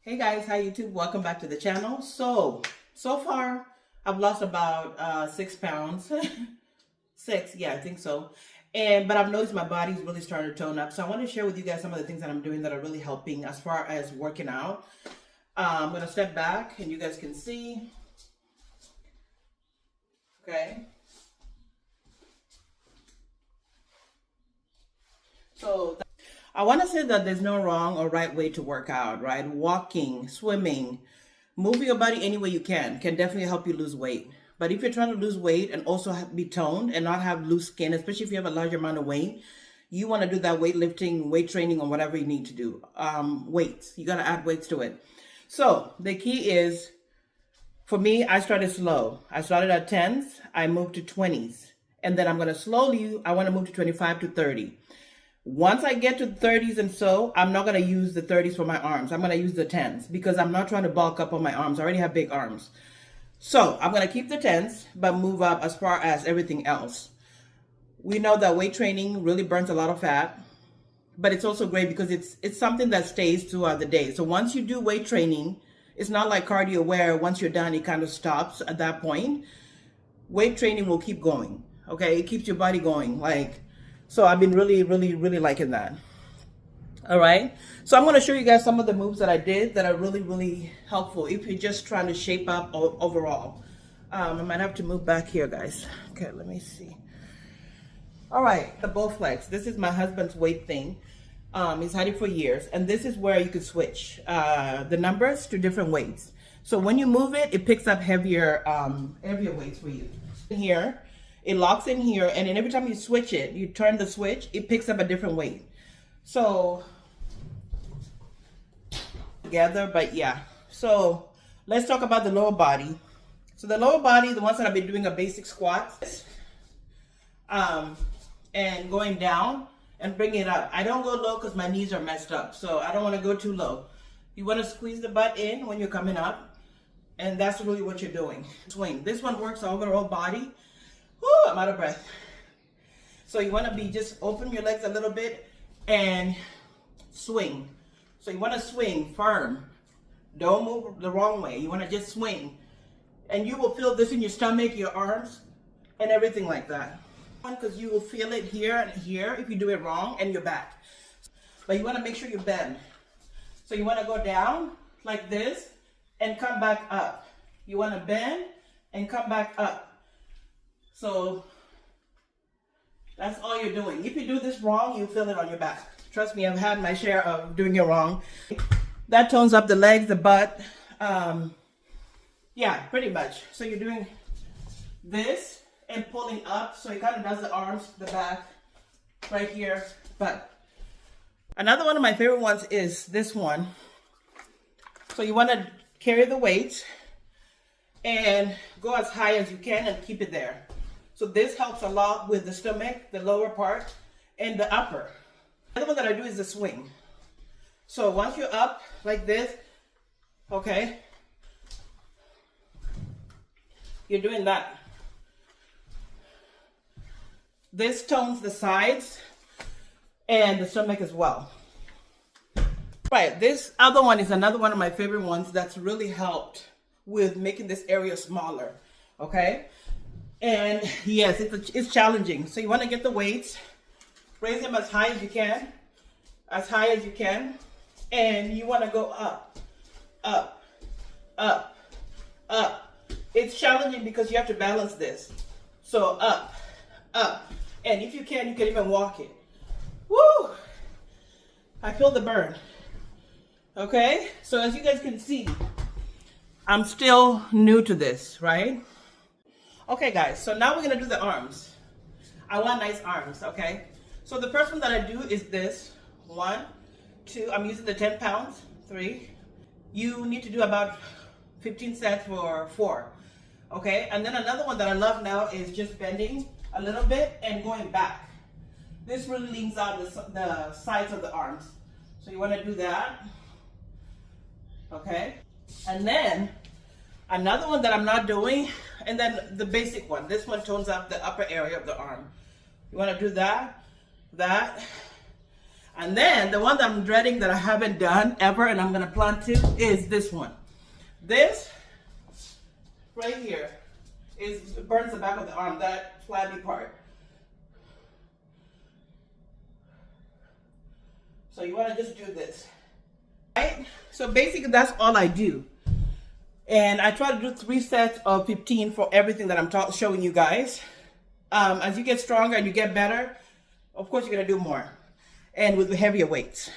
Hey guys, hi YouTube, welcome back to the channel. So far I've lost about 6 pounds. Six, yeah, I think so. But I've noticed my body's really starting to tone up. So I want to share with you guys some of the things that I'm doing that are really helping as far as working out. I'm going to step back and you guys can see. Okay. So I want to say that there's no wrong or right way to work out, right? Walking, swimming, moving your body any way you can definitely help you lose weight. But if you're trying to lose weight and also be toned and not have loose skin, especially if you have a large amount of weight, you want to do that weightlifting, weight training, or whatever you need to do. Weights, you got to add weights to it. So the key is, for me, I started slow. I started at 10s, I moved to 20s. And then I'm going to I want to move to 25 to 30. Once I get to the 30s and so, I'm not going to use the 30s for my arms. I'm going to use the 10s because I'm not trying to bulk up on my arms. I already have big arms. So I'm going to keep the 10s, but move up as far as everything else. We know that weight training really burns a lot of fat, but it's also great because it's something that stays throughout the day. So once you do weight training, it's not like cardio where once you're done, it kind of stops at that point. Weight training will keep going. Okay. It keeps your body going. So I've been really liking that. All right. So I'm going to show you guys some of the moves that I did that are really helpful if you're just trying to shape up overall. I might have to move back here, guys. Okay, let me see. All right, the bowflex. This is my husband's weight thing. He's had it for years. And this is where you could switch the numbers to different weights. So when you move it, it picks up heavier weights for you. Here. It locks in here, and then every time you switch it, you turn the switch, it picks up a different weight. So, together, but yeah. So, let's talk about the lower body. So, the lower body, the ones that I've been doing a basic squat, and going down and bringing it up. I don't go low because my knees are messed up, so I don't want to go too low. You want to squeeze the butt in when you're coming up, and that's really what you're doing. Swing. This one works over the whole body. Woo, I'm out of breath. So you want to just open your legs a little bit and swing. So you want to swing firm. Don't move the wrong way. You want to just swing. And you will feel this in your stomach, your arms, and everything like that. Because you will feel it here and here if you do it wrong, and your back. But you want to make sure you bend. So you want to go down like this and come back up. You want to bend and come back up. So that's all you're doing. If you do this wrong, you feel it on your back. Trust me, I've had my share of doing it wrong. That tones up the legs, the butt. Yeah, pretty much. So you're doing this and pulling up. So it kind of does the arms, the back, right here, butt. Another one of my favorite ones is this one. So you want to carry the weight and go as high as you can and keep it there. So this helps a lot with the stomach, the lower part, and the upper. The other one that I do is the swing. So once you're up like this, okay, you're doing that. This tones the sides and the stomach as well. Right, this other one is another one of my favorite ones that's really helped with making this area smaller, okay? And yes, it's challenging. So you want to get the weights, raise them as high as you can, and you want to go up, up, up, up. It's challenging because you have to balance this. So up, up, and if you can even walk it. Woo! I feel the burn. Okay, so as you guys can see, I'm still new to this, right? Okay guys, so now we're gonna do the arms. I want nice arms, okay? So the first one that I do is this. 1, 2, I'm using the 10 pounds, 3. You need to do about 15 sets for 4, okay? And then another one that I love now is just bending a little bit and going back. This really leans out the sides of the arms. So you wanna do that, okay? And then another one that I'm not doing, and then the basic one. This one tones up the upper area of the arm. You want to do that, And then the one that I'm dreading that I haven't done ever and I'm gonna plan to is this one. This right here burns the back of the arm, that flabby part. So you wanna just do this, right? So basically that's all I do. And I try to do 3 sets of 15 for everything that I'm showing you guys. As you get stronger and you get better, of course you're gonna do more. And with heavier weights.